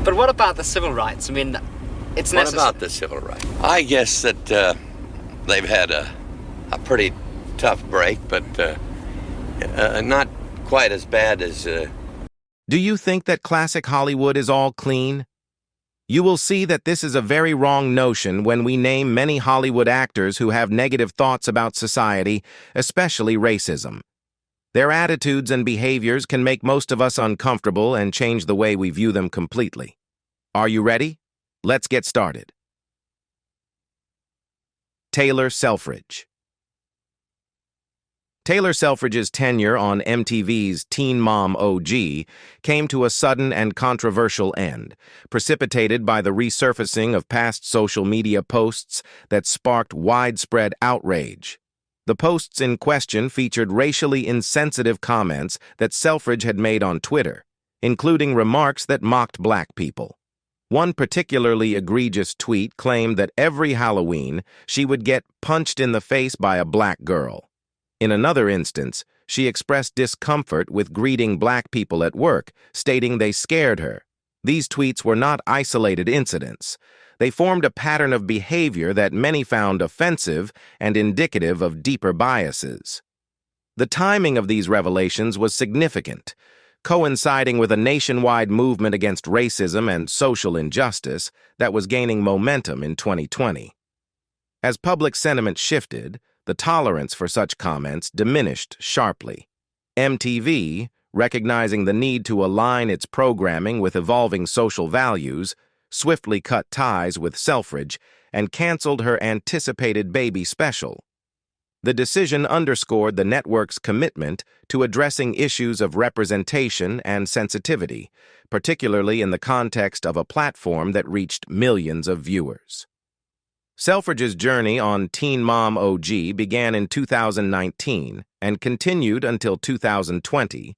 But what about the civil rights? I mean, it's necessary. What about the civil rights? I guess that they've had a pretty tough break, but not quite as bad as... Do you think that classic Hollywood is all clean? You will see that this is a very wrong notion when we name many Hollywood actors who have negative thoughts about society, especially racism. Their attitudes and behaviors can make most of us uncomfortable and change the way we view them completely. Are you ready? Let's get started. Taylor Selfridge. Taylor Selfridge's tenure on MTV's Teen Mom OG came to a sudden and controversial end, precipitated by the resurfacing of past social media posts that sparked widespread outrage. The posts in question featured racially insensitive comments that Selfridge had made on Twitter, including remarks that mocked black people. One particularly egregious tweet claimed that every Halloween she would get punched in the face by a black girl. In another instance, she expressed discomfort with greeting black people at work, stating they scared her. These tweets were not isolated incidents. They formed a pattern of behavior that many found offensive and indicative of deeper biases. The timing of these revelations was significant, coinciding with a nationwide movement against racism and social injustice that was gaining momentum in 2020. As public sentiment shifted, the tolerance for such comments diminished sharply. MTV, recognizing the need to align its programming with evolving social values, swiftly cut ties with Selfridge and canceled her anticipated baby special. The decision underscored the network's commitment to addressing issues of representation and sensitivity, particularly in the context of a platform that reached millions of viewers. Selfridge's journey on Teen Mom OG began in 2019 and continued until 2020,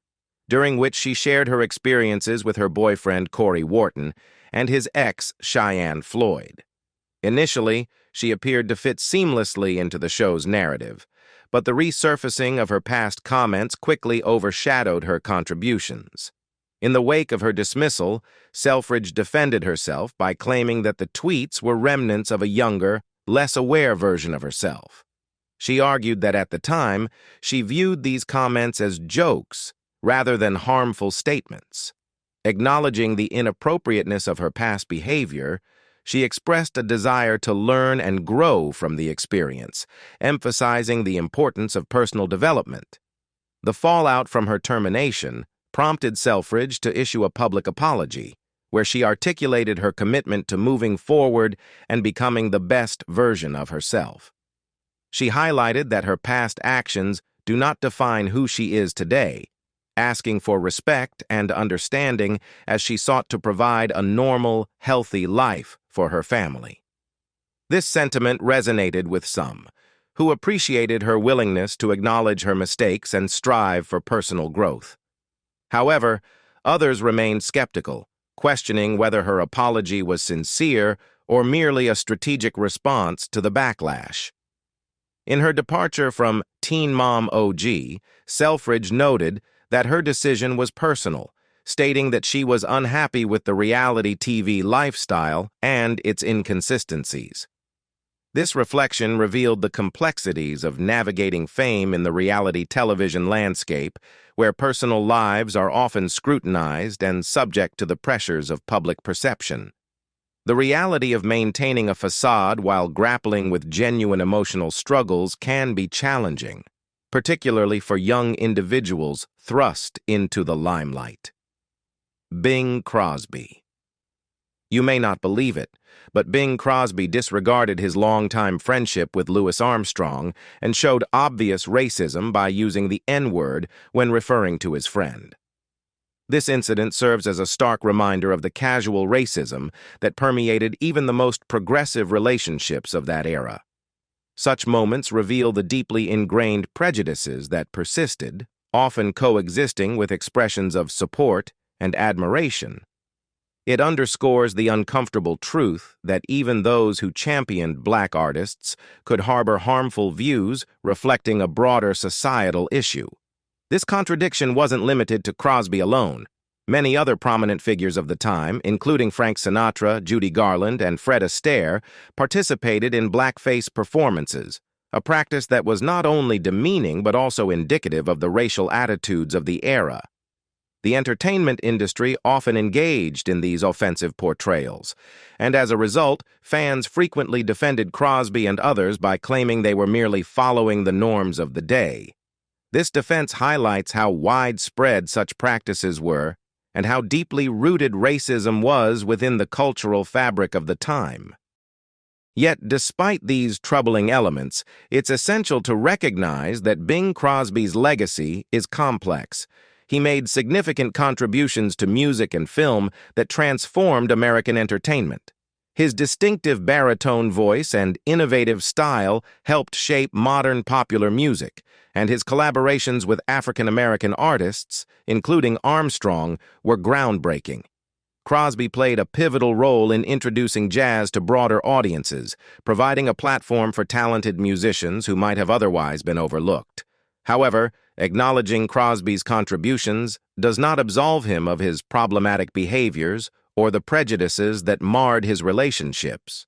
during which she shared her experiences with her boyfriend Corey Wharton and his ex Cheyenne Floyd. Initially, she appeared to fit seamlessly into the show's narrative, but the resurfacing of her past comments quickly overshadowed her contributions. In the wake of her dismissal, Selfridge defended herself by claiming that the tweets were remnants of a younger, less aware version of herself. She argued that at the time, she viewed these comments as jokes rather than harmful statements. Acknowledging the inappropriateness of her past behavior, she expressed a desire to learn and grow from the experience, emphasizing the importance of personal development. The fallout from her termination prompted Selfridge to issue a public apology, where she articulated her commitment to moving forward and becoming the best version of herself. She highlighted that her past actions do not define who she is today, asking for respect and understanding as she sought to provide a normal, healthy life for her family. This sentiment resonated with some, who appreciated her willingness to acknowledge her mistakes and strive for personal growth. However, others remained skeptical, questioning whether her apology was sincere or merely a strategic response to the backlash. In her departure from Teen Mom OG, Selfridge noted that her decision was personal, stating that she was unhappy with the reality TV lifestyle and its inconsistencies. This reflection revealed the complexities of navigating fame in the reality television landscape, where personal lives are often scrutinized and subject to the pressures of public perception. The reality of maintaining a facade while grappling with genuine emotional struggles can be challenging, particularly for young individuals thrust into the limelight. Bing Crosby. You may not believe it, but Bing Crosby disregarded his longtime friendship with Louis Armstrong and showed obvious racism by using the N-word when referring to his friend. This incident serves as a stark reminder of the casual racism that permeated even the most progressive relationships of that era. Such moments reveal the deeply ingrained prejudices that persisted, often coexisting with expressions of support and admiration. It underscores the uncomfortable truth that even those who championed black artists could harbor harmful views reflecting a broader societal issue. This contradiction wasn't limited to Crosby alone. Many other prominent figures of the time, including Frank Sinatra, Judy Garland, and Fred Astaire, participated in blackface performances, a practice that was not only demeaning but also indicative of the racial attitudes of the era. The entertainment industry often engaged in these offensive portrayals, and as a result, fans frequently defended Crosby and others by claiming they were merely following the norms of the day. This defense highlights how widespread such practices were and how deeply rooted racism was within the cultural fabric of the time. Yet, despite these troubling elements, it's essential to recognize that Bing Crosby's legacy is complex. He made significant contributions to music and film that transformed American entertainment. His distinctive baritone voice and innovative style helped shape modern popular music, and his collaborations with African-American artists, including Armstrong, were groundbreaking. Crosby played a pivotal role in introducing jazz to broader audiences, providing a platform for talented musicians who might have otherwise been overlooked. However, acknowledging Crosby's contributions does not absolve him of his problematic behaviors or the prejudices that marred his relationships.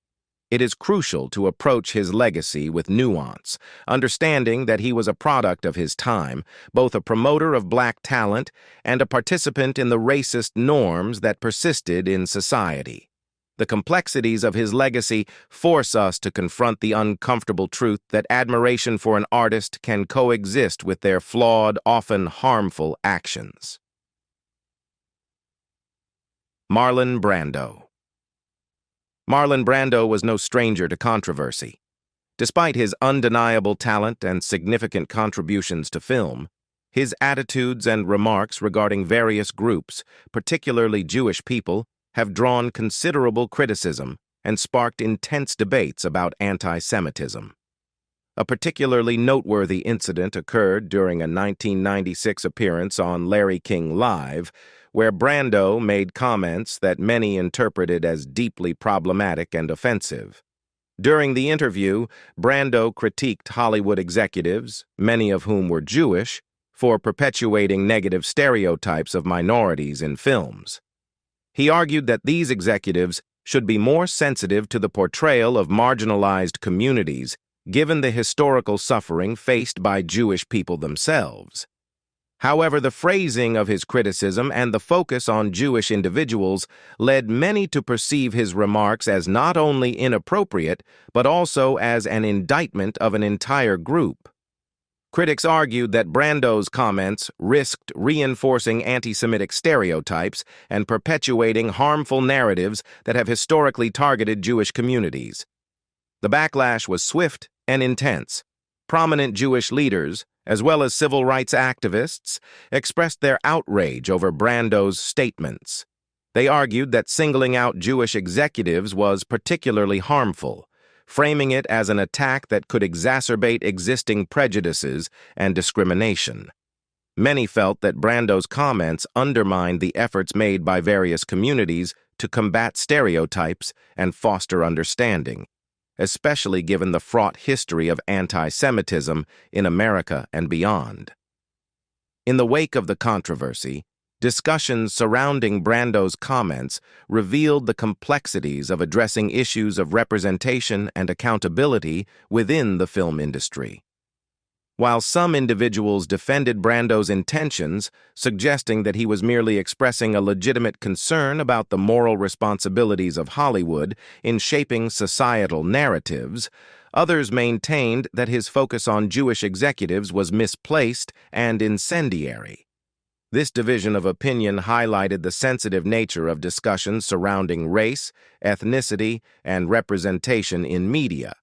It is crucial to approach his legacy with nuance, understanding that he was a product of his time, both a promoter of black talent and a participant in the racist norms that persisted in society. The complexities of his legacy force us to confront the uncomfortable truth that admiration for an artist can coexist with their flawed, often harmful actions. Marlon Brando. Marlon Brando was no stranger to controversy. Despite his undeniable talent and significant contributions to film, his attitudes and remarks regarding various groups, particularly Jewish people, have drawn considerable criticism and sparked intense debates about anti-Semitism. A particularly noteworthy incident occurred during a 1996 appearance on Larry King Live, where Brando made comments that many interpreted as deeply problematic and offensive. During the interview, Brando critiqued Hollywood executives, many of whom were Jewish, for perpetuating negative stereotypes of minorities in films. He argued that these executives should be more sensitive to the portrayal of marginalized communities, given the historical suffering faced by Jewish people themselves. However, the phrasing of his criticism and the focus on Jewish individuals led many to perceive his remarks as not only inappropriate, but also as an indictment of an entire group. Critics argued that Brando's comments risked reinforcing anti-Semitic stereotypes and perpetuating harmful narratives that have historically targeted Jewish communities. The backlash was swift and intense. Prominent Jewish leaders, as well as civil rights activists, expressed their outrage over Brando's statements. They argued that singling out Jewish executives was particularly harmful, framing it as an attack that could exacerbate existing prejudices and discrimination. Many felt that Brando's comments undermined the efforts made by various communities to combat stereotypes and foster understanding, especially given the fraught history of anti-Semitism in America and beyond. In the wake of the controversy, discussions surrounding Brando's comments revealed the complexities of addressing issues of representation and accountability within the film industry. While some individuals defended Brando's intentions, suggesting that he was merely expressing a legitimate concern about the moral responsibilities of Hollywood in shaping societal narratives, others maintained that his focus on Jewish executives was misplaced and incendiary. This division of opinion highlighted the sensitive nature of discussions surrounding race, ethnicity, and representation in media.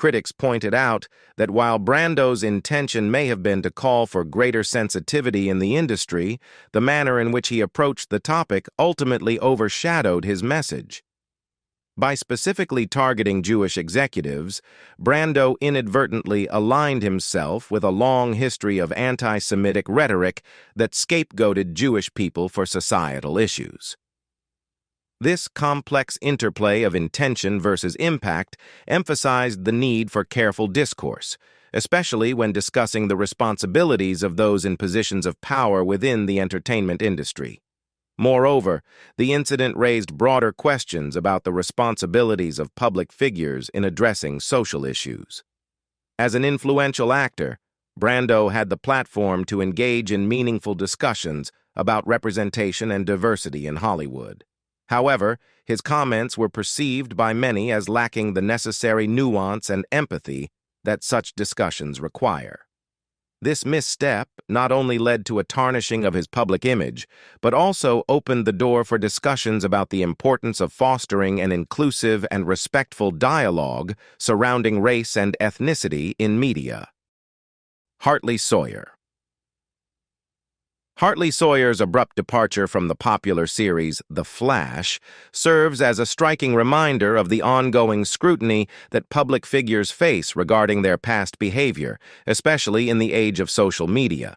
Critics pointed out that while Brando's intention may have been to call for greater sensitivity in the industry, the manner in which he approached the topic ultimately overshadowed his message. By specifically targeting Jewish executives, Brando inadvertently aligned himself with a long history of anti-Semitic rhetoric that scapegoated Jewish people for societal issues. This complex interplay of intention versus impact emphasized the need for careful discourse, especially when discussing the responsibilities of those in positions of power within the entertainment industry. Moreover, the incident raised broader questions about the responsibilities of public figures in addressing social issues. As an influential actor, Brando had the platform to engage in meaningful discussions about representation and diversity in Hollywood. However, his comments were perceived by many as lacking the necessary nuance and empathy that such discussions require. This misstep not only led to a tarnishing of his public image, but also opened the door for discussions about the importance of fostering an inclusive and respectful dialogue surrounding race and ethnicity in media. Hartley Sawyer. Hartley Sawyer's abrupt departure from the popular series The Flash serves as a striking reminder of the ongoing scrutiny that public figures face regarding their past behavior, especially in the age of social media.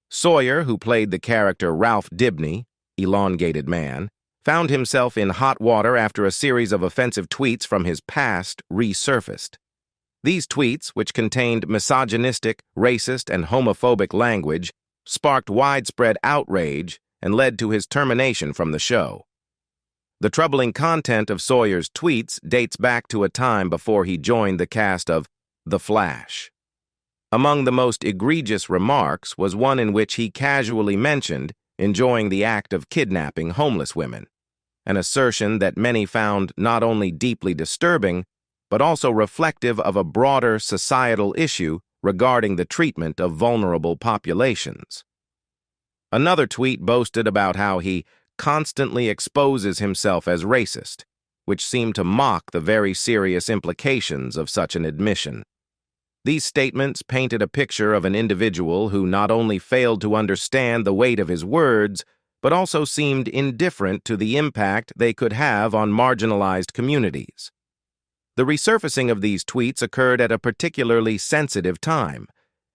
Sawyer, who played the character Ralph Dibny, elongated man, found himself in hot water after a series of offensive tweets from his past resurfaced. These tweets, which contained misogynistic, racist, and homophobic language, sparked widespread outrage and led to his termination from the show. The troubling content of Sawyer's tweets dates back to a time before he joined the cast of The Flash. Among the most egregious remarks was one in which he casually mentioned enjoying the act of kidnapping homeless women, an assertion that many found not only deeply disturbing, but also reflective of a broader societal issue regarding the treatment of vulnerable populations. Another tweet boasted about how he constantly exposes himself as racist, which seemed to mock the very serious implications of such an admission. These statements painted a picture of an individual who not only failed to understand the weight of his words, but also seemed indifferent to the impact they could have on marginalized communities. The resurfacing of these tweets occurred at a particularly sensitive time,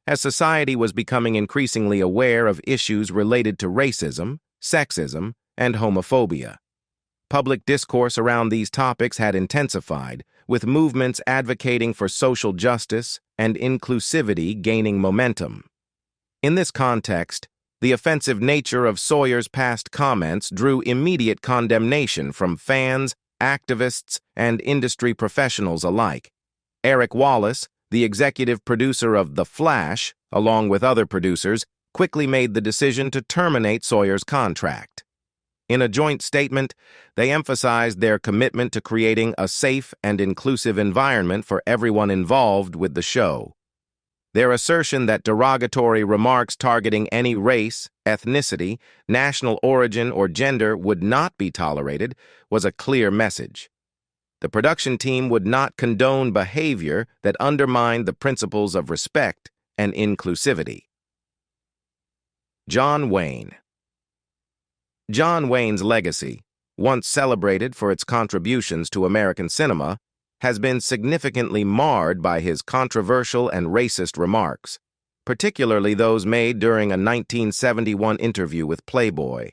as society was becoming increasingly aware of issues related to racism, sexism, and homophobia. Public discourse around these topics had intensified, with movements advocating for social justice and inclusivity gaining momentum. In this context, the offensive nature of Sawyer's past comments drew immediate condemnation from fans, activists, and industry professionals alike. Eric Wallace, the executive producer of The Flash, along with other producers, quickly made the decision to terminate Sawyer's contract. In a joint statement, they emphasized their commitment to creating a safe and inclusive environment for everyone involved with the show. Their assertion that derogatory remarks targeting any race, ethnicity, national origin, or gender would not be tolerated was a clear message. The production team would not condone behavior that undermined the principles of respect and inclusivity. John Wayne. John Wayne's legacy, once celebrated for its contributions to American cinema, has been significantly marred by his controversial and racist remarks, particularly those made during a 1971 interview with Playboy.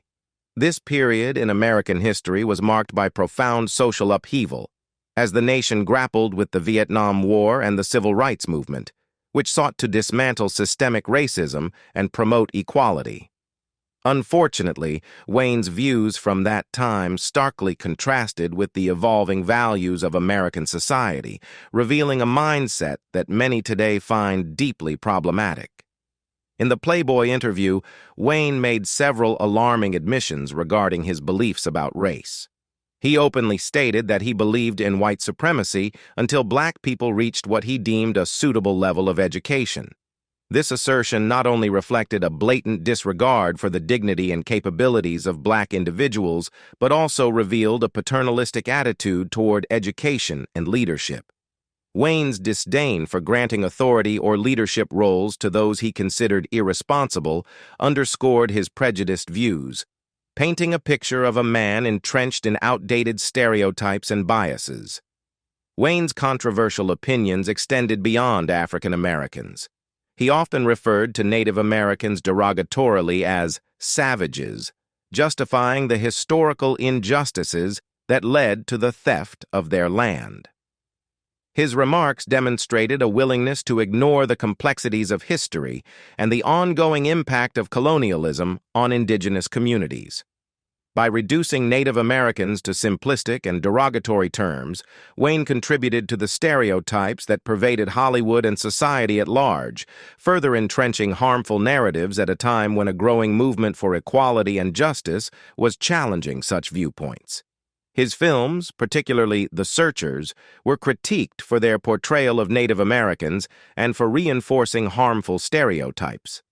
This period in American history was marked by profound social upheaval, as the nation grappled with the Vietnam War and the Civil Rights Movement, which sought to dismantle systemic racism and promote equality. Unfortunately, Wayne's views from that time starkly contrasted with the evolving values of American society, revealing a mindset that many today find deeply problematic. In the Playboy interview, Wayne made several alarming admissions regarding his beliefs about race. He openly stated that he believed in white supremacy until black people reached what he deemed a suitable level of education. This assertion not only reflected a blatant disregard for the dignity and capabilities of black individuals, but also revealed a paternalistic attitude toward education and leadership. Wayne's disdain for granting authority or leadership roles to those he considered irresponsible underscored his prejudiced views, painting a picture of a man entrenched in outdated stereotypes and biases. Wayne's controversial opinions extended beyond African Americans. He often referred to Native Americans derogatorily as savages, justifying the historical injustices that led to the theft of their land. His remarks demonstrated a willingness to ignore the complexities of history and the ongoing impact of colonialism on indigenous communities. By reducing Native Americans to simplistic and derogatory terms, Wayne contributed to the stereotypes that pervaded Hollywood and society at large, further entrenching harmful narratives at a time when a growing movement for equality and justice was challenging such viewpoints. His films, particularly The Searchers, were critiqued for their portrayal of Native Americans and for reinforcing harmful stereotypes.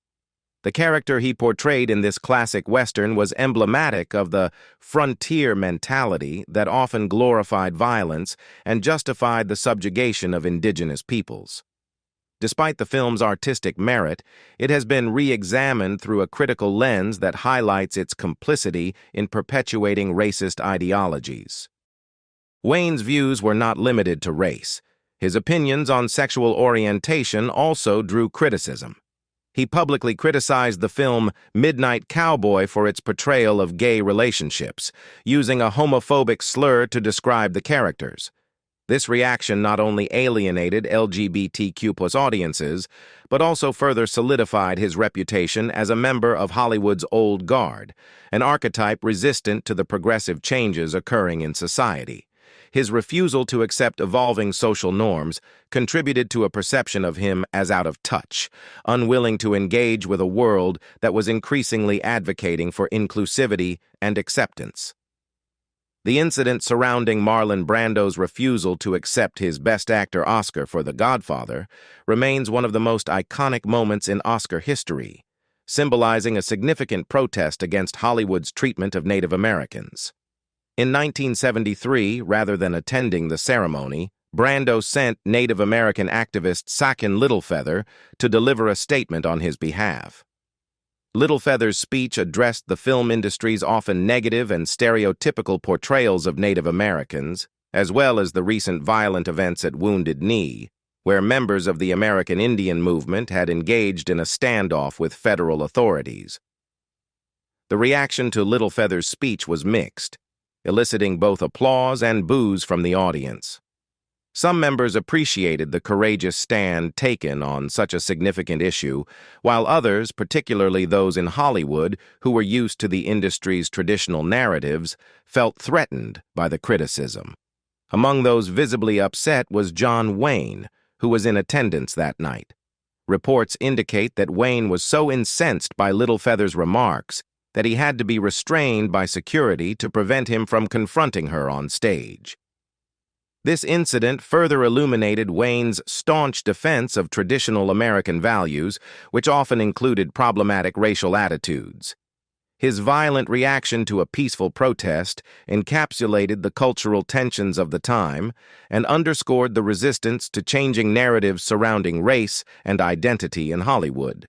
The character he portrayed in this classic Western was emblematic of the frontier mentality that often glorified violence and justified the subjugation of indigenous peoples. Despite the film's artistic merit, it has been re-examined through a critical lens that highlights its complicity in perpetuating racist ideologies. Wayne's views were not limited to race. His opinions on sexual orientation also drew criticism. He publicly criticized the film Midnight Cowboy for its portrayal of gay relationships, using a homophobic slur to describe the characters. This reaction not only alienated LGBTQ+ audiences, but also further solidified his reputation as a member of Hollywood's old guard, an archetype resistant to the progressive changes occurring in society. His refusal to accept evolving social norms contributed to a perception of him as out of touch, unwilling to engage with a world that was increasingly advocating for inclusivity and acceptance. The incident surrounding Marlon Brando's refusal to accept his Best Actor Oscar for The Godfather remains one of the most iconic moments in Oscar history, symbolizing a significant protest against Hollywood's treatment of Native Americans. In 1973, rather than attending the ceremony, Brando sent Native American activist Sakin Littlefeather to deliver a statement on his behalf. Littlefeather's speech addressed the film industry's often negative and stereotypical portrayals of Native Americans, as well as the recent violent events at Wounded Knee, where members of the American Indian movement had engaged in a standoff with federal authorities. The reaction to Littlefeather's speech was mixed, eliciting both applause and boos from the audience. Some members appreciated the courageous stand taken on such a significant issue, while others, particularly those in Hollywood who were used to the industry's traditional narratives, felt threatened by the criticism. Among those visibly upset was John Wayne, who was in attendance that night. Reports indicate that Wayne was so incensed by Littlefeather's remarks that he had to be restrained by security to prevent him from confronting her on stage. This incident further illuminated Wayne's staunch defense of traditional American values, which often included problematic racial attitudes. His violent reaction to a peaceful protest encapsulated the cultural tensions of the time and underscored the resistance to changing narratives surrounding race and identity in Hollywood.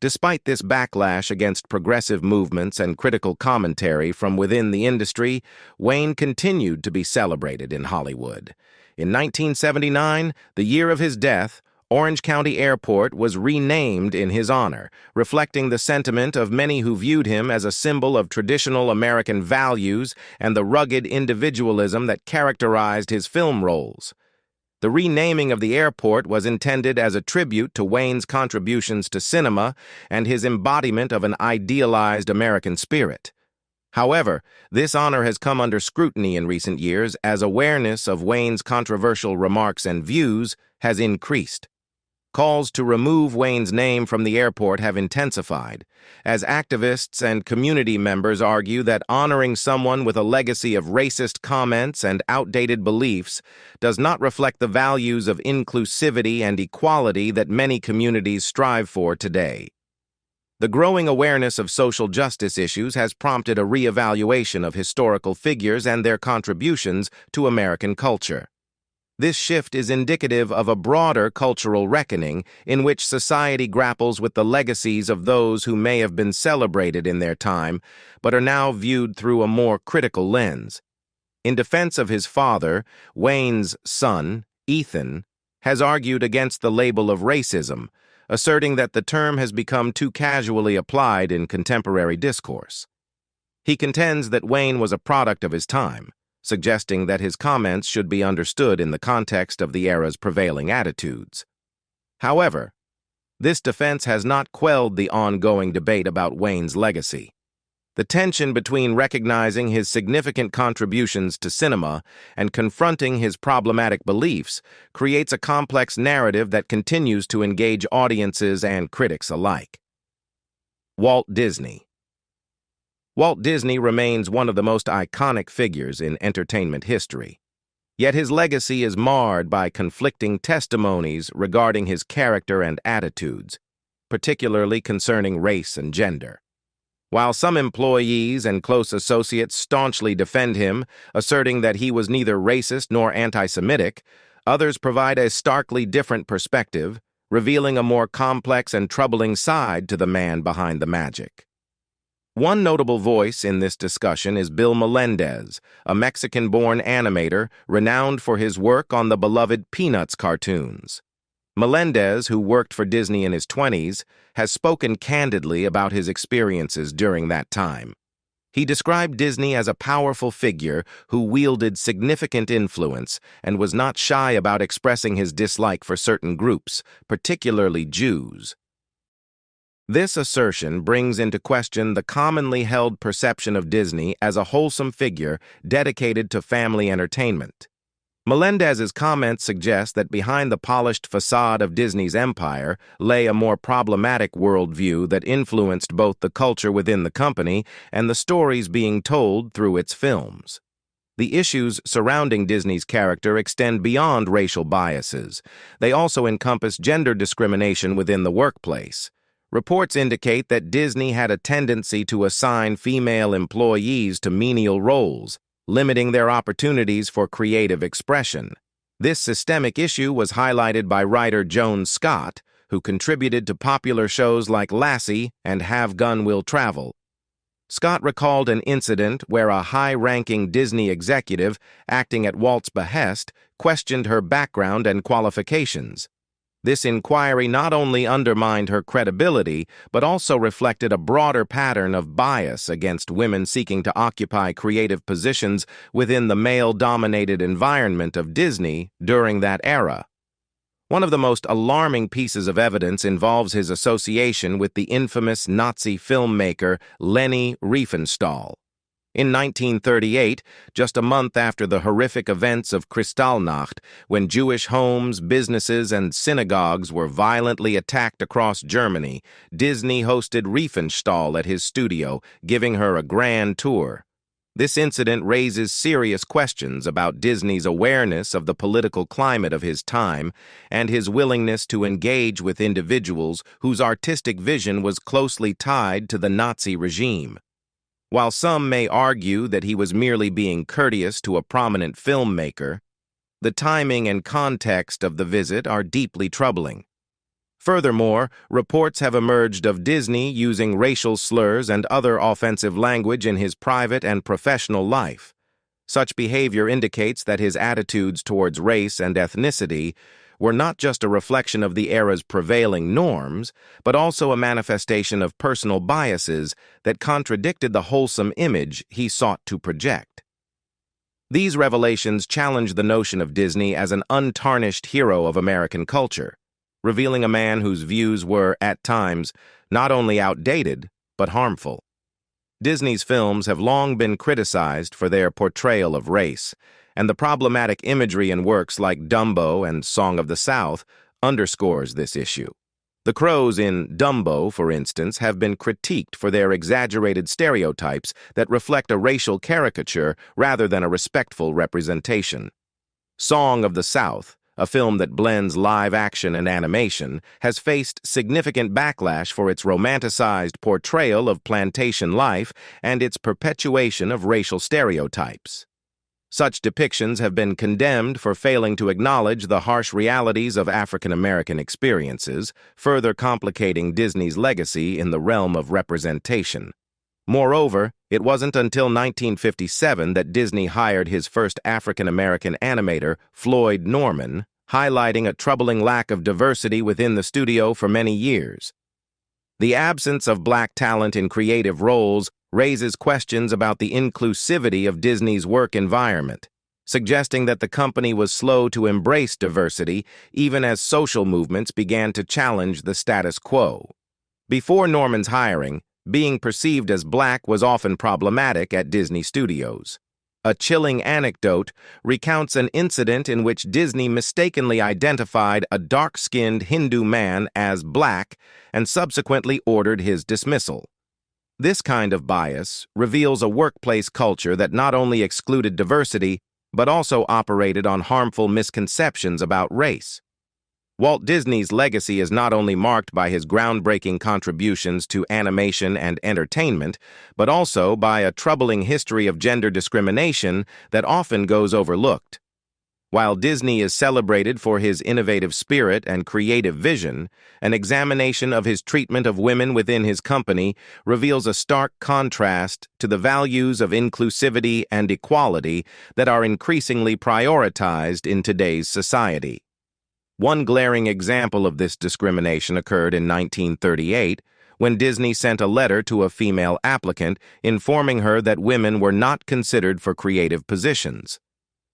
Despite this backlash against progressive movements and critical commentary from within the industry, Wayne continued to be celebrated in Hollywood. In 1979, the year of his death, Orange County Airport was renamed in his honor, reflecting the sentiment of many who viewed him as a symbol of traditional American values and the rugged individualism that characterized his film roles. The renaming of the airport was intended as a tribute to Wayne's contributions to cinema and his embodiment of an idealized American spirit. However, this honor has come under scrutiny in recent years as awareness of Wayne's controversial remarks and views has increased. Calls to remove Wayne's name from the airport have intensified, as activists and community members argue that honoring someone with a legacy of racist comments and outdated beliefs does not reflect the values of inclusivity and equality that many communities strive for today. The growing awareness of social justice issues has prompted a re-evaluation of historical figures and their contributions to American culture. This shift is indicative of a broader cultural reckoning in which society grapples with the legacies of those who may have been celebrated in their time, but are now viewed through a more critical lens. In defense of his father, Wayne's son, Ethan, has argued against the label of racism, asserting that the term has become too casually applied in contemporary discourse. He contends that Wayne was a product of his time, suggesting that his comments should be understood in the context of the era's prevailing attitudes. However, this defense has not quelled the ongoing debate about Wayne's legacy. The tension between recognizing his significant contributions to cinema and confronting his problematic beliefs creates a complex narrative that continues to engage audiences and critics alike. Walt Disney. Walt Disney remains one of the most iconic figures in entertainment history. Yet his legacy is marred by conflicting testimonies regarding his character and attitudes, particularly concerning race and gender. While some employees and close associates staunchly defend him, asserting that he was neither racist nor anti-Semitic, others provide a starkly different perspective, revealing a more complex and troubling side to the man behind the magic. One notable voice in this discussion is Bill Melendez, a Mexican-born animator renowned for his work on the beloved Peanuts cartoons. Melendez, who worked for Disney in his 20s, has spoken candidly about his experiences during that time. He described Disney as a powerful figure who wielded significant influence and was not shy about expressing his dislike for certain groups, particularly Jews. This assertion brings into question the commonly held perception of Disney as a wholesome figure dedicated to family entertainment. Melendez's comments suggest that behind the polished facade of Disney's empire lay a more problematic worldview that influenced both the culture within the company and the stories being told through its films. The issues surrounding Disney's character extend beyond racial biases. They also encompass gender discrimination within the workplace. Reports indicate that Disney had a tendency to assign female employees to menial roles, limiting their opportunities for creative expression. This systemic issue was highlighted by writer Joan Scott, who contributed to popular shows like Lassie and Have Gun Will Travel. Scott recalled an incident where a high-ranking Disney executive, acting at Walt's behest, questioned her background and qualifications. This inquiry not only undermined her credibility, but also reflected a broader pattern of bias against women seeking to occupy creative positions within the male-dominated environment of Disney during that era. One of the most alarming pieces of evidence involves his association with the infamous Nazi filmmaker Leni Riefenstahl. In 1938, just a month after the horrific events of Kristallnacht, when Jewish homes, businesses, and synagogues were violently attacked across Germany, Disney hosted Riefenstahl at his studio, giving her a grand tour. This incident raises serious questions about Disney's awareness of the political climate of his time and his willingness to engage with individuals whose artistic vision was closely tied to the Nazi regime. While some may argue that he was merely being courteous to a prominent filmmaker, the timing and context of the visit are deeply troubling. Furthermore, reports have emerged of Disney using racial slurs and other offensive language in his private and professional life. Such behavior indicates that his attitudes towards race and ethnicity were not just a reflection of the era's prevailing norms, but also a manifestation of personal biases that contradicted the wholesome image he sought to project. These revelations challenge the notion of Disney as an untarnished hero of American culture, revealing a man whose views were, at times, not only outdated, but harmful. Disney's films have long been criticized for their portrayal of race, and the problematic imagery in works like Dumbo and Song of the South underscores this issue. The crows in Dumbo, for instance, have been critiqued for their exaggerated stereotypes that reflect a racial caricature rather than a respectful representation. Song of the South, a film that blends live action and animation, has faced significant backlash for its romanticized portrayal of plantation life and its perpetuation of racial stereotypes. Such depictions have been condemned for failing to acknowledge the harsh realities of African American experiences, further complicating Disney's legacy in the realm of representation. Moreover, it wasn't until 1957 that Disney hired his first African American animator, Floyd Norman, highlighting a troubling lack of diversity within the studio for many years. The absence of black talent in creative roles raises questions about the inclusivity of Disney's work environment, suggesting that the company was slow to embrace diversity even as social movements began to challenge the status quo. Before Norman's hiring, Being perceived as black was often problematic at Disney Studios. A chilling anecdote recounts an incident in which Disney mistakenly identified a dark-skinned Hindu man as black and subsequently ordered his dismissal. This kind of bias reveals a workplace culture that not only excluded diversity, but also operated on harmful misconceptions about race. Walt Disney's legacy is not only marked by his groundbreaking contributions to animation and entertainment, but also by a troubling history of gender discrimination that often goes overlooked. While Disney is celebrated for his innovative spirit and creative vision, an examination of his treatment of women within his company reveals a stark contrast to the values of inclusivity and equality that are increasingly prioritized in today's society. One glaring example of this discrimination occurred in 1938, when Disney sent a letter to a female applicant informing her that women were not considered for creative positions.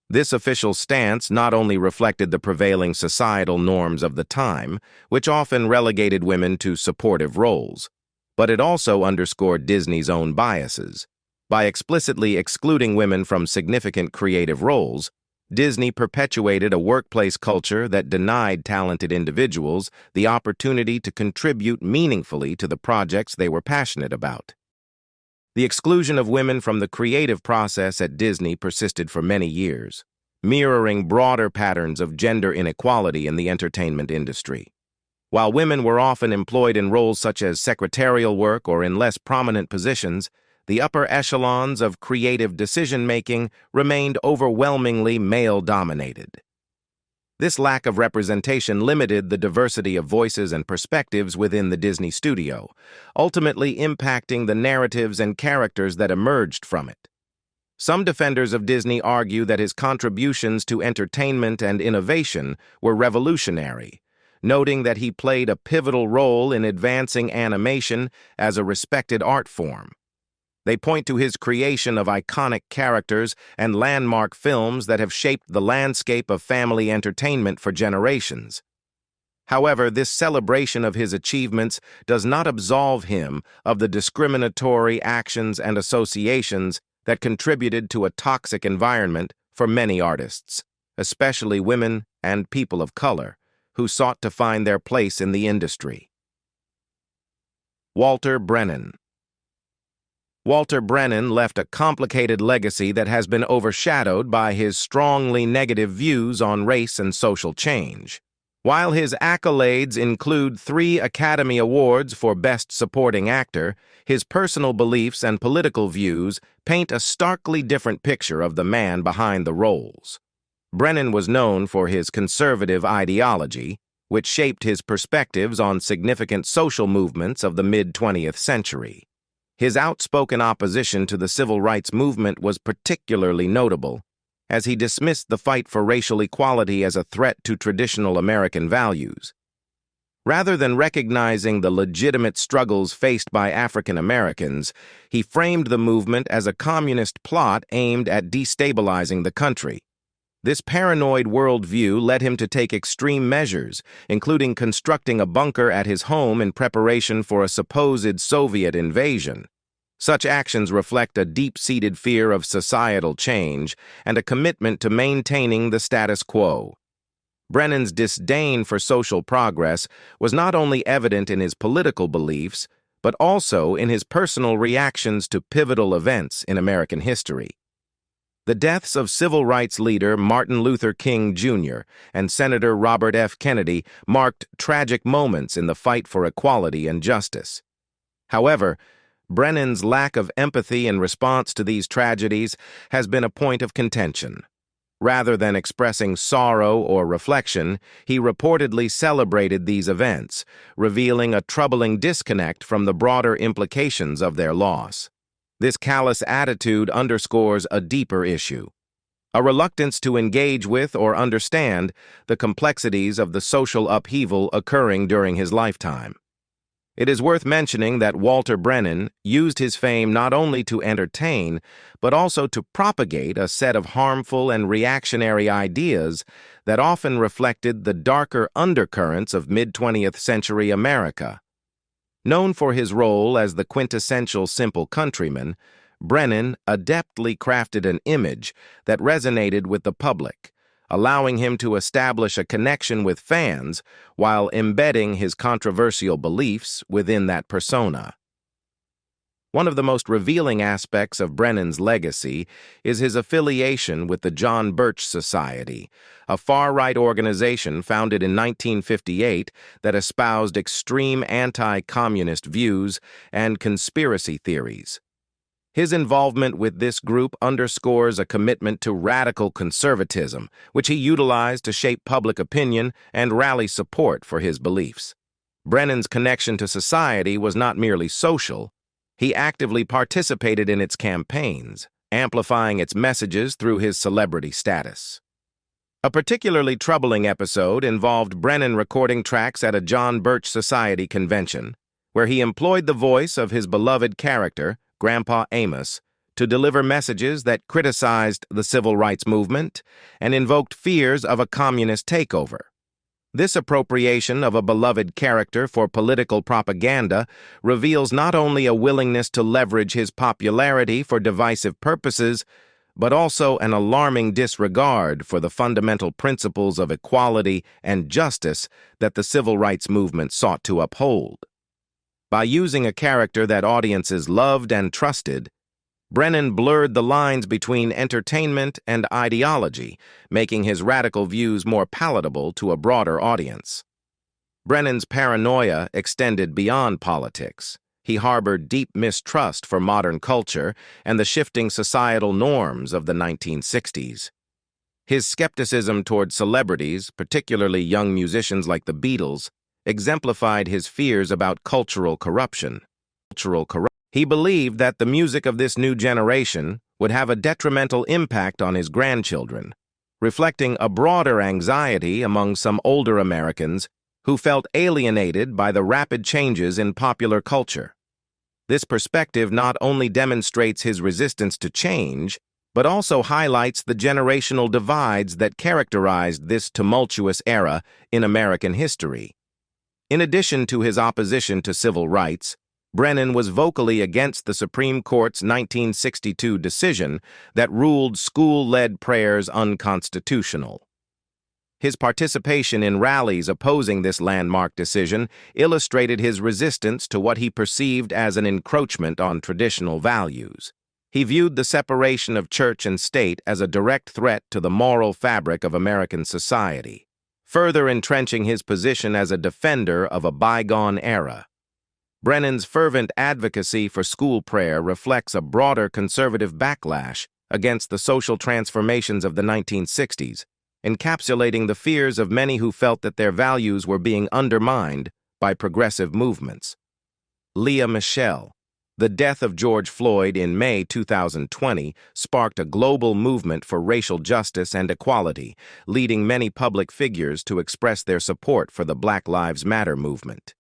This official stance not only reflected the prevailing societal norms of the time, which often relegated women to supportive roles, but it also underscored Disney's own biases. By explicitly excluding women from significant creative roles, Disney perpetuated a workplace culture that denied talented individuals the opportunity to contribute meaningfully to the projects they were passionate about. The exclusion of women from the creative process at Disney persisted for many years, mirroring broader patterns of gender inequality in the entertainment industry. While women were often employed in roles such as secretarial work or in less prominent positions, the upper echelons of creative decision-making remained overwhelmingly male-dominated. This lack of representation limited the diversity of voices and perspectives within the Disney studio, ultimately impacting the narratives and characters that emerged from it. Some defenders of Disney argue that his contributions to entertainment and innovation were revolutionary, noting that he played a pivotal role in advancing animation as a respected art form. They point to his creation of iconic characters and landmark films that have shaped the landscape of family entertainment for generations. However, this celebration of his achievements does not absolve him of the discriminatory actions and associations that contributed to a toxic environment for many artists, especially women and people of color, who sought to find their place in the industry. Walter Brennan. Walter Brennan left a complicated legacy that has been overshadowed by his strongly negative views on race and social change. While his accolades include 3 Academy Awards for Best Supporting Actor, his personal beliefs and political views paint a starkly different picture of the man behind the roles. Brennan was known for his conservative ideology, which shaped his perspectives on significant social movements of the mid-20th century. His outspoken opposition to the civil rights movement was particularly notable, as he dismissed the fight for racial equality as a threat to traditional American values. Rather than recognizing the legitimate struggles faced by African Americans, he framed the movement as a communist plot aimed at destabilizing the country. This paranoid worldview led him to take extreme measures, including constructing a bunker at his home in preparation for a supposed Soviet invasion. Such actions reflect a deep-seated fear of societal change and a commitment to maintaining the status quo. Brennan's disdain for social progress was not only evident in his political beliefs, but also in his personal reactions to pivotal events in American history. The deaths of civil rights leader Martin Luther King Jr. and Senator Robert F. Kennedy marked tragic moments in the fight for equality and justice. However, Brennan's lack of empathy in response to these tragedies has been a point of contention. Rather than expressing sorrow or reflection, he reportedly celebrated these events, revealing a troubling disconnect from the broader implications of their loss. This callous attitude underscores a deeper issue: a reluctance to engage with or understand the complexities of the social upheaval occurring during his lifetime. It is worth mentioning that Walter Brennan used his fame not only to entertain, but also to propagate a set of harmful and reactionary ideas that often reflected the darker undercurrents of mid-20th century America. Known for his role as the quintessential simple countryman, Brennan adeptly crafted an image that resonated with the public, allowing him to establish a connection with fans while embedding his controversial beliefs within that persona. One of the most revealing aspects of Brennan's legacy is his affiliation with the John Birch Society, a far-right organization founded in 1958 that espoused extreme anti-communist views and conspiracy theories. His involvement with this group underscores a commitment to radical conservatism, which he utilized to shape public opinion and rally support for his beliefs. Brennan's connection to society was not merely social. He actively participated in its campaigns, amplifying its messages through his celebrity status. A particularly troubling episode involved Brennan recording tracks at a John Birch Society convention, where he employed the voice of his beloved character, Grandpa Amos, to deliver messages that criticized the civil rights movement and invoked fears of a communist takeover. This appropriation of a beloved character for political propaganda reveals not only a willingness to leverage his popularity for divisive purposes, but also an alarming disregard for the fundamental principles of equality and justice that the civil rights movement sought to uphold. By using a character that audiences loved and trusted, Brennan blurred the lines between entertainment and ideology, making his radical views more palatable to a broader audience. Brennan's paranoia extended beyond politics. He harbored deep mistrust for modern culture and the shifting societal norms of the 1960s. His skepticism toward celebrities, particularly young musicians like the Beatles, exemplified his fears about cultural corruption. He believed that the music of this new generation would have a detrimental impact on his grandchildren, reflecting a broader anxiety among some older Americans who felt alienated by the rapid changes in popular culture. This perspective not only demonstrates his resistance to change, but also highlights the generational divides that characterized this tumultuous era in American history. In addition to his opposition to civil rights, Brennan was vocally against the Supreme Court's 1962 decision that ruled school-led prayers unconstitutional. His participation in rallies opposing this landmark decision illustrated his resistance to what he perceived as an encroachment on traditional values. He viewed the separation of church and state as a direct threat to the moral fabric of American society, further entrenching his position as a defender of a bygone era. Brennan's fervent advocacy for school prayer reflects a broader conservative backlash against the social transformations of the 1960s, encapsulating the fears of many who felt that their values were being undermined by progressive movements. Lea Michele. The death of George Floyd in May 2020 sparked a global movement for racial justice and equality, leading many public figures to express their support for the Black Lives Matter movement.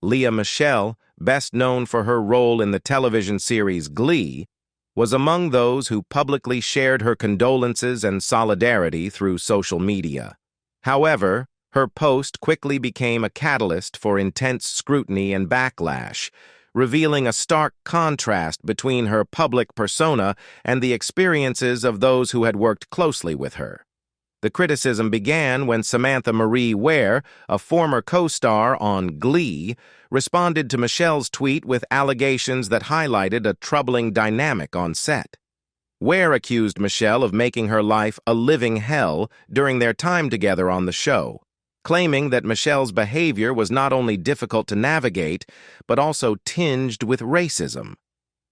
Lea Michele, best known for her role in the television series Glee, was among those who publicly shared her condolences and solidarity through social media. However, her post quickly became a catalyst for intense scrutiny and backlash, revealing a stark contrast between her public persona and the experiences of those who had worked closely with her. The criticism began when Samantha Marie Ware, a former co-star on Glee, responded to Michele's tweet with allegations that highlighted a troubling dynamic on set. Ware accused Michele of making her life a living hell during their time together on the show, claiming that Michele's behavior was not only difficult to navigate, but also tinged with racism.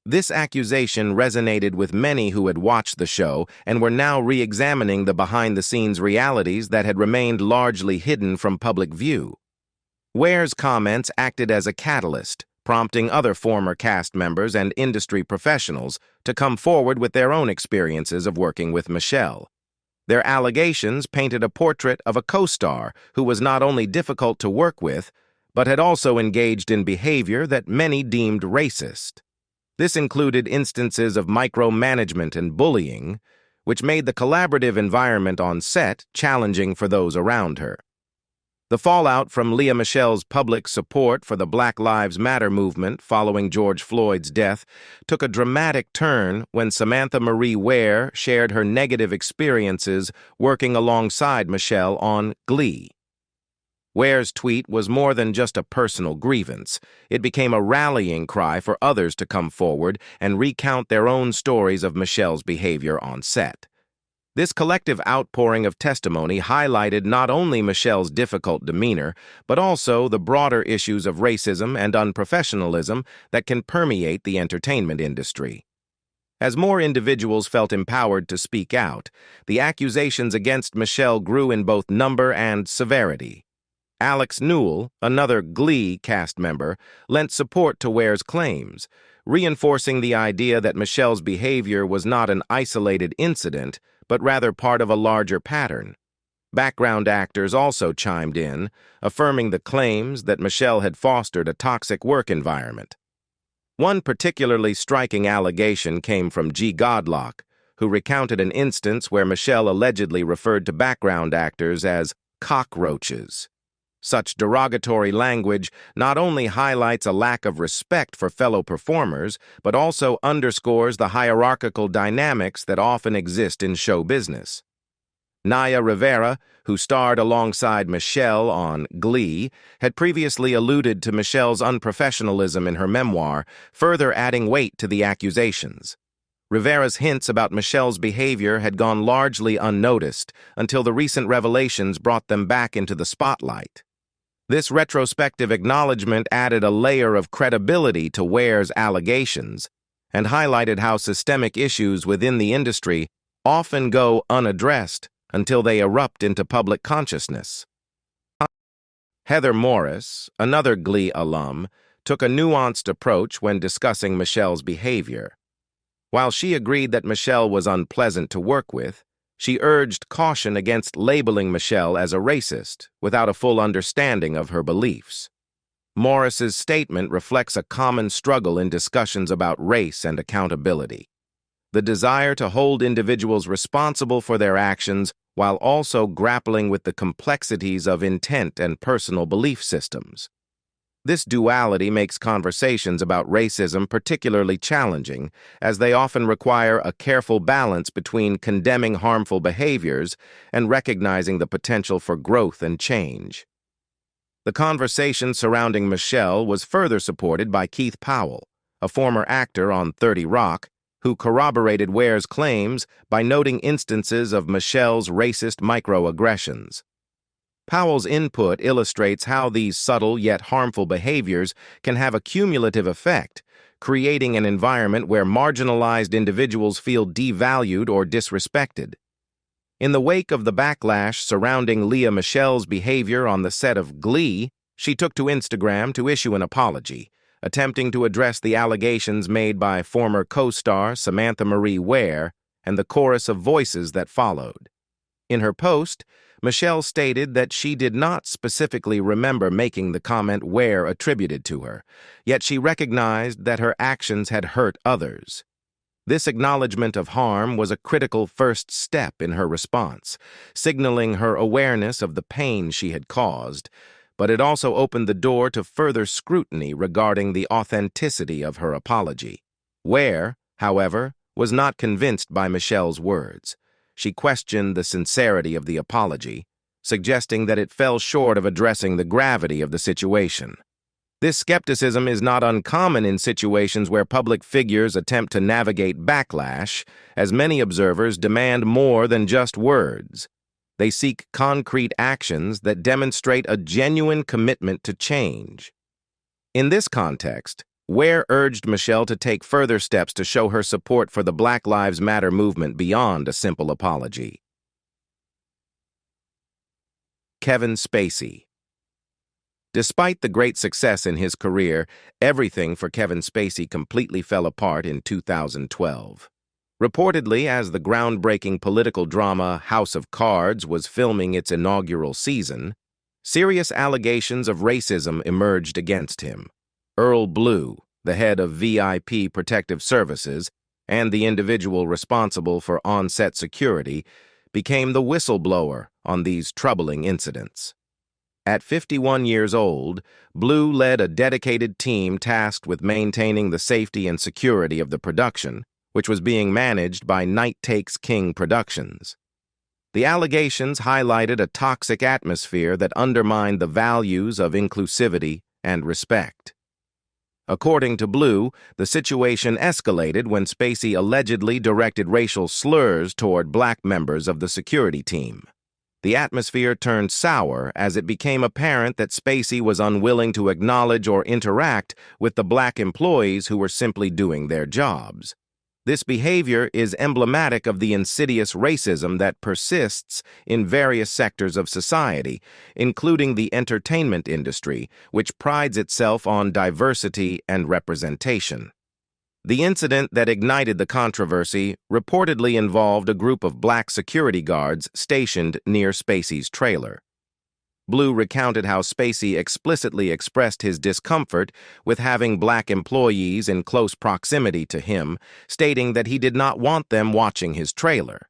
This accusation resonated with many who had watched the show and were now re-examining the behind-the-scenes realities that had remained largely hidden from public view. Ware's comments acted as a catalyst, prompting other former cast members and industry professionals to come forward with their own experiences of working with Michele. Their allegations painted a portrait of a co-star who was not only difficult to work with, but had also engaged in behavior that many deemed racist. This included instances of micromanagement and bullying, which made the collaborative environment on set challenging for those around her. The fallout from Lea Michele's public support for the Black Lives Matter movement following George Floyd's death took a dramatic turn when Samantha Marie Ware shared her negative experiences working alongside Michele on Glee. Ware's tweet was more than just a personal grievance. It became a rallying cry for others to come forward and recount their own stories of Michele's behavior on set. This collective outpouring of testimony highlighted not only Michele's difficult demeanor, but also the broader issues of racism and unprofessionalism that can permeate the entertainment industry. As more individuals felt empowered to speak out, the accusations against Michele grew in both number and severity. Alex Newell, another Glee cast member, lent support to Ware's claims, reinforcing the idea that Michele's behavior was not an isolated incident, but rather part of a larger pattern. Background actors also chimed in, affirming the claims that Michele had fostered a toxic work environment. One particularly striking allegation came from G. Godlock, who recounted an instance where Michele allegedly referred to background actors as cockroaches. Such derogatory language not only highlights a lack of respect for fellow performers, but also underscores the hierarchical dynamics that often exist in show business. Naya Rivera, who starred alongside Michele on Glee, had previously alluded to Michele's unprofessionalism in her memoir, further adding weight to the accusations. Rivera's hints about Michele's behavior had gone largely unnoticed until the recent revelations brought them back into the spotlight. This retrospective acknowledgement added a layer of credibility to Ware's allegations and highlighted how systemic issues within the industry often go unaddressed until they erupt into public consciousness. Heather Morris, another Glee alum, took a nuanced approach when discussing Michele's behavior. While she agreed that Michele was unpleasant to work with, she urged caution against labeling Michele as a racist without a full understanding of her beliefs. Morris's statement reflects a common struggle in discussions about race and accountability: the desire to hold individuals responsible for their actions while also grappling with the complexities of intent and personal belief systems. This duality makes conversations about racism particularly challenging, as they often require a careful balance between condemning harmful behaviors and recognizing the potential for growth and change. The conversation surrounding Michele was further supported by Keith Powell, a former actor on 30 Rock, who corroborated Ware's claims by noting instances of Michele's racist microaggressions. Powell's input illustrates how these subtle yet harmful behaviors can have a cumulative effect, creating an environment where marginalized individuals feel devalued or disrespected. In the wake of the backlash surrounding Lea Michele's behavior on the set of Glee, she took to Instagram to issue an apology, attempting to address the allegations made by former co-star Samantha Marie Ware and the chorus of voices that followed. In her post, Michele stated that she did not specifically remember making the comment Ware attributed to her, yet she recognized that her actions had hurt others. This acknowledgement of harm was a critical first step in her response, signaling her awareness of the pain she had caused, but it also opened the door to further scrutiny regarding the authenticity of her apology. Ware, however, was not convinced by Michele's words. She questioned the sincerity of the apology, suggesting that it fell short of addressing the gravity of the situation. This skepticism is not uncommon in situations where public figures attempt to navigate backlash, as many observers demand more than just words. They seek concrete actions that demonstrate a genuine commitment to change. In this context, Ware urged Michele to take further steps to show her support for the Black Lives Matter movement beyond a simple apology. Kevin Spacey. Despite the great success in his career, everything for Kevin Spacey completely fell apart in 2012. Reportedly, as the groundbreaking political drama House of Cards was filming its inaugural season, serious allegations of racism emerged against him. Earl Blue, the head of VIP Protective Services and the individual responsible for on-set security, became the whistleblower on these troubling incidents. At 51 years old, Blue led a dedicated team tasked with maintaining the safety and security of the production, which was being managed by Night Takes King Productions. The allegations highlighted a toxic atmosphere that undermined the values of inclusivity and respect. According to Blue, the situation escalated when Spacey allegedly directed racial slurs toward black members of the security team. The atmosphere turned sour as it became apparent that Spacey was unwilling to acknowledge or interact with the black employees who were simply doing their jobs. This behavior is emblematic of the insidious racism that persists in various sectors of society, including the entertainment industry, which prides itself on diversity and representation. The incident that ignited the controversy reportedly involved a group of black security guards stationed near Spacey's trailer. Blue recounted how Spacey explicitly expressed his discomfort with having black employees in close proximity to him, stating that he did not want them watching his trailer.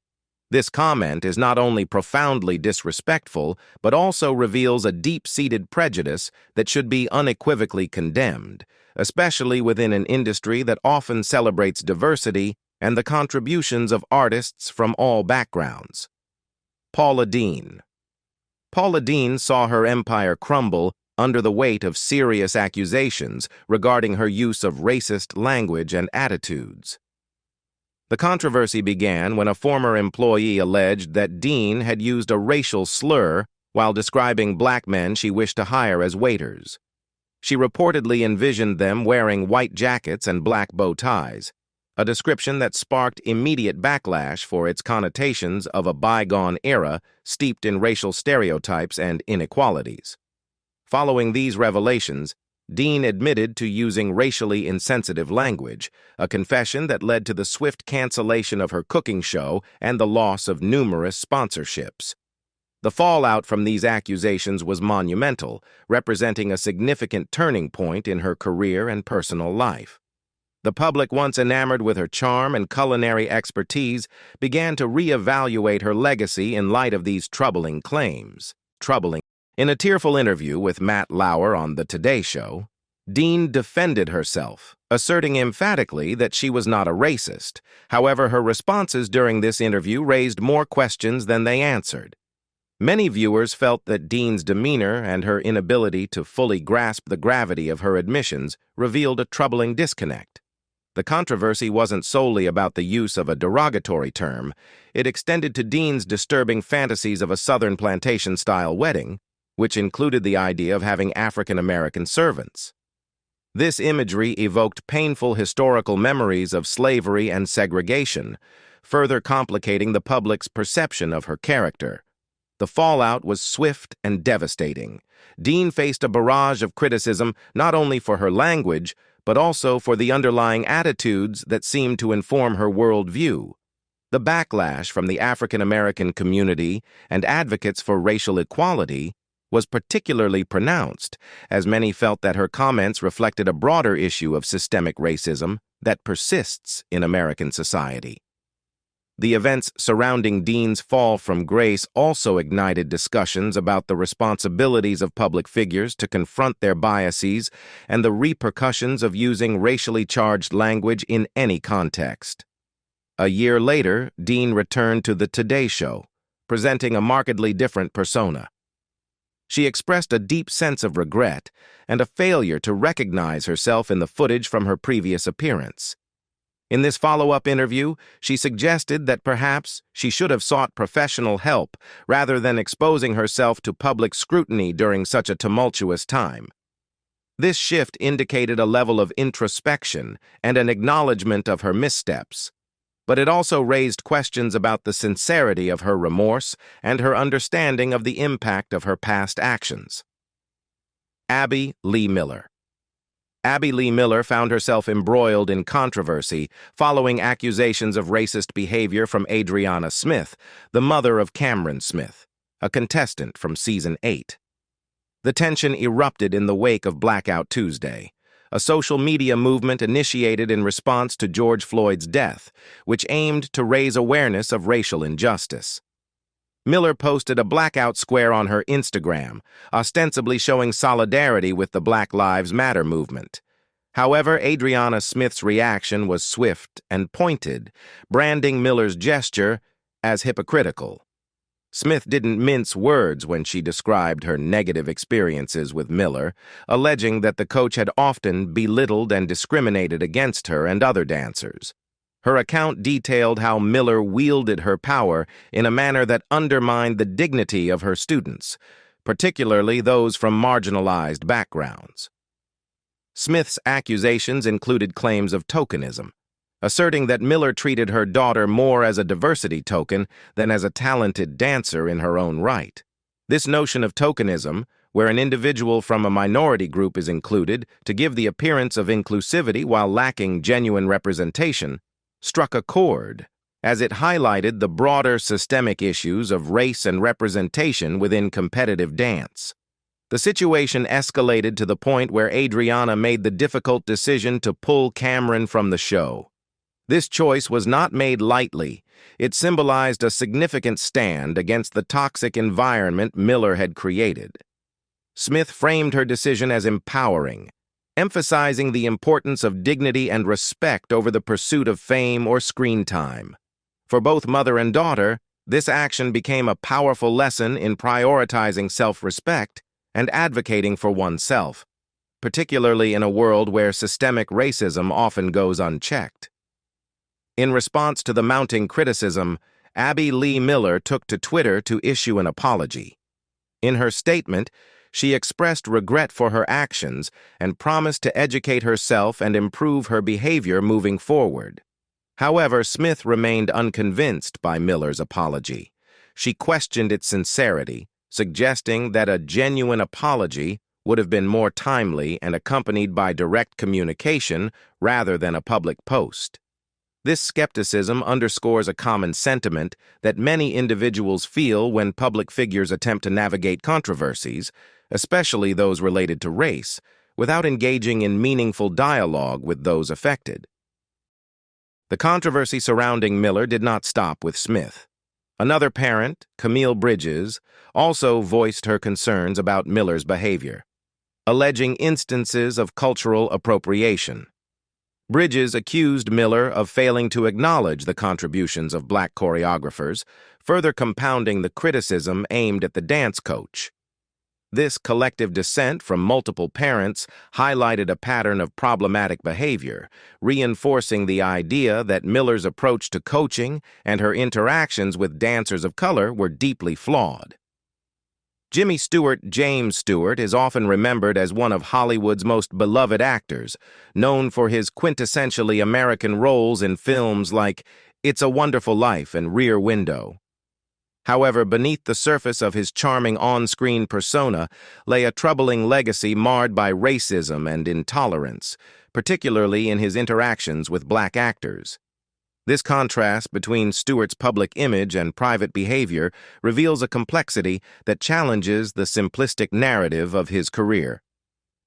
This comment is not only profoundly disrespectful, but also reveals a deep-seated prejudice that should be unequivocally condemned, especially within an industry that often celebrates diversity and the contributions of artists from all backgrounds. Paula Dean. Paula Dean saw her empire crumble under the weight of serious accusations regarding her use of racist language and attitudes. The controversy began when a former employee alleged that Dean had used a racial slur while describing black men she wished to hire as waiters. She reportedly envisioned them wearing white jackets and black bow ties, a description that sparked immediate backlash for its connotations of a bygone era steeped in racial stereotypes and inequalities. Following these revelations, Dean admitted to using racially insensitive language, a confession that led to the swift cancellation of her cooking show and the loss of numerous sponsorships. The fallout from these accusations was monumental, representing a significant turning point in her career and personal life. The public, once enamored with her charm and culinary expertise, began to reevaluate her legacy in light of these troubling claims. In a tearful interview with Matt Lauer on The Today Show, Dean defended herself, asserting emphatically that she was not a racist. However, her responses during this interview raised more questions than they answered. Many viewers felt that Dean's demeanor and her inability to fully grasp the gravity of her admissions revealed a troubling disconnect. The controversy wasn't solely about the use of a derogatory term. It extended to Dean's disturbing fantasies of a Southern plantation-style wedding, which included the idea of having African-American servants. This imagery evoked painful historical memories of slavery and segregation, further complicating the public's perception of her character. The fallout was swift and devastating. Dean faced a barrage of criticism not only for her language, but also for the underlying attitudes that seemed to inform her worldview. The backlash from the African-American community and advocates for racial equality was particularly pronounced, as many felt that her comments reflected a broader issue of systemic racism that persists in American society. The events surrounding Dean's fall from grace also ignited discussions about the responsibilities of public figures to confront their biases and the repercussions of using racially charged language in any context. A year later, Dean returned to The Today Show, presenting a markedly different persona. She expressed a deep sense of regret and a failure to recognize herself in the footage from her previous appearance. In this follow-up interview, she suggested that perhaps she should have sought professional help rather than exposing herself to public scrutiny during such a tumultuous time. This shift indicated a level of introspection and an acknowledgement of her missteps, but it also raised questions about the sincerity of her remorse and her understanding of the impact of her past actions. Abby Lee Miller. Abby Lee Miller found herself embroiled in controversy following accusations of racist behavior from Adriana Smith, the mother of Cameron Smith, a contestant from Season 8. The tension erupted in the wake of Blackout Tuesday, a social media movement initiated in response to George Floyd's death, which aimed to raise awareness of racial injustice. Miller posted a blackout square on her Instagram, ostensibly showing solidarity with the Black Lives Matter movement. However, Adriana Smith's reaction was swift and pointed, branding Miller's gesture as hypocritical. Smith didn't mince words when she described her negative experiences with Miller, alleging that the coach had often belittled and discriminated against her and other dancers. Her account detailed how Miller wielded her power in a manner that undermined the dignity of her students, particularly those from marginalized backgrounds. Smith's accusations included claims of tokenism, asserting that Miller treated her daughter more as a diversity token than as a talented dancer in her own right. This notion of tokenism, where an individual from a minority group is included to give the appearance of inclusivity while lacking genuine representation, struck a chord, as it highlighted the broader systemic issues of race and representation within competitive dance. The situation escalated to the point where Adriana made the difficult decision to pull Cameron from the show. This choice was not made lightly. It symbolized a significant stand against the toxic environment Miller had created. Smith framed her decision as empowering, emphasizing the importance of dignity and respect over the pursuit of fame or screen time. For both mother and daughter, this action became a powerful lesson in prioritizing self-respect and advocating for oneself, particularly in a world where systemic racism often goes unchecked. In response to the mounting criticism, Abby Lee Miller took to Twitter to issue an apology. In her statement, she expressed regret for her actions and promised to educate herself and improve her behavior moving forward. However, Smith remained unconvinced by Miller's apology. She questioned its sincerity, suggesting that a genuine apology would have been more timely and accompanied by direct communication rather than a public post. This skepticism underscores a common sentiment that many individuals feel when public figures attempt to navigate controversies, especially those related to race, without engaging in meaningful dialogue with those affected. The controversy surrounding Miller did not stop with Smith. Another parent, Camille Bridges, also voiced her concerns about Miller's behavior, alleging instances of cultural appropriation. Bridges accused Miller of failing to acknowledge the contributions of black choreographers, further compounding the criticism aimed at the dance coach. This collective dissent from multiple parents highlighted a pattern of problematic behavior, reinforcing the idea that Miller's approach to coaching and her interactions with dancers of color were deeply flawed. James Stewart is often remembered as one of Hollywood's most beloved actors, known for his quintessentially American roles in films like It's a Wonderful Life and Rear Window. However, beneath the surface of his charming on-screen persona lay a troubling legacy marred by racism and intolerance, particularly in his interactions with black actors. This contrast between Stewart's public image and private behavior reveals a complexity that challenges the simplistic narrative of his career.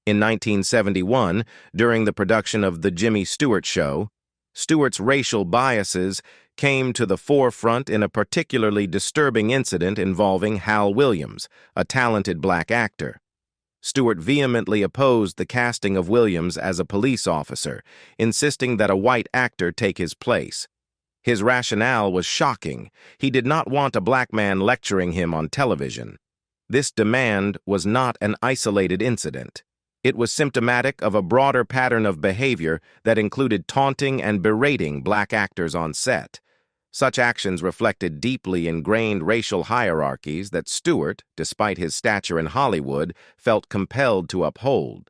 In 1971, during the production of The Jimmy Stewart Show, Stewart's racial biases came to the forefront in a particularly disturbing incident involving Hal Williams, a talented black actor. Stewart vehemently opposed the casting of Williams as a police officer, insisting that a white actor take his place. His rationale was shocking. He did not want a black man lecturing him on television. This demand was not an isolated incident. It was symptomatic of a broader pattern of behavior that included taunting and berating black actors on set. Such actions reflected deeply ingrained racial hierarchies that Stewart, despite his stature in Hollywood, felt compelled to uphold.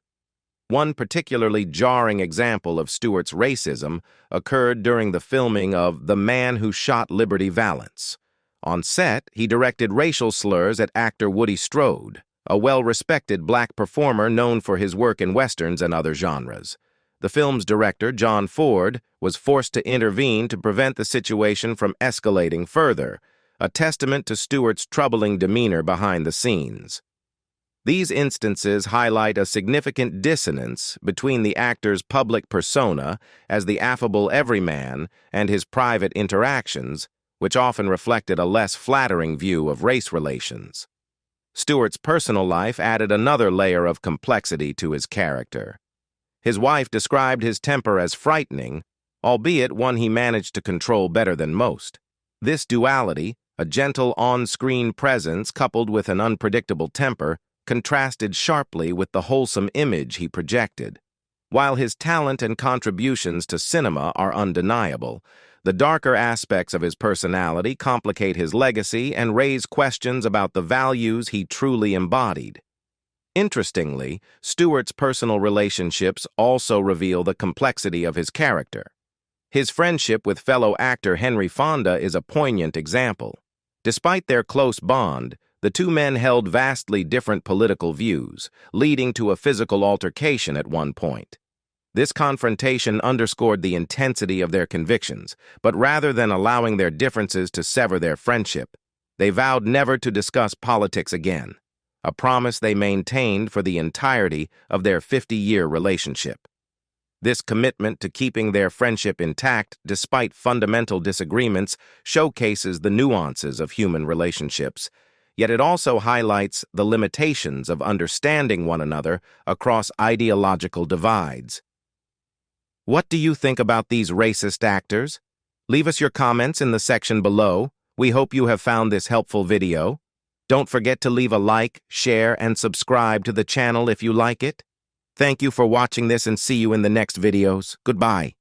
One particularly jarring example of Stewart's racism occurred during the filming of The Man Who Shot Liberty Valance. On set, he directed racial slurs at actor Woody Strode, a well-respected black performer known for his work in westerns and other genres. The film's director, John Ford, was forced to intervene to prevent the situation from escalating further, a testament to Stewart's troubling demeanor behind the scenes. These instances highlight a significant dissonance between the actor's public persona as the affable everyman and his private interactions which often reflected a less flattering view of race relations. Stewart's personal life added another layer of complexity to his character. His wife described his temper as frightening, albeit one he managed to control better than most. This duality, a gentle on-screen presence coupled with an unpredictable temper, contrasted sharply with the wholesome image he projected. While his talent and contributions to cinema are undeniable, the darker aspects of his personality complicate his legacy and raise questions about the values he truly embodied. Interestingly, Stewart's personal relationships also reveal the complexity of his character. His friendship with fellow actor Henry Fonda is a poignant example. Despite their close bond, the two men held vastly different political views, leading to a physical altercation at one point. This confrontation underscored the intensity of their convictions, but rather than allowing their differences to sever their friendship, they vowed never to discuss politics again, a promise they maintained for the entirety of their 50-year relationship. This commitment to keeping their friendship intact despite fundamental disagreements showcases the nuances of human relationships, yet it also highlights the limitations of understanding one another across ideological divides. What do you think about these racist actors? Leave us your comments in the section below. We hope you have found this helpful video. Don't forget to leave a like, share, and subscribe to the channel if you like it. Thank you for watching this and see you in the next videos. Goodbye.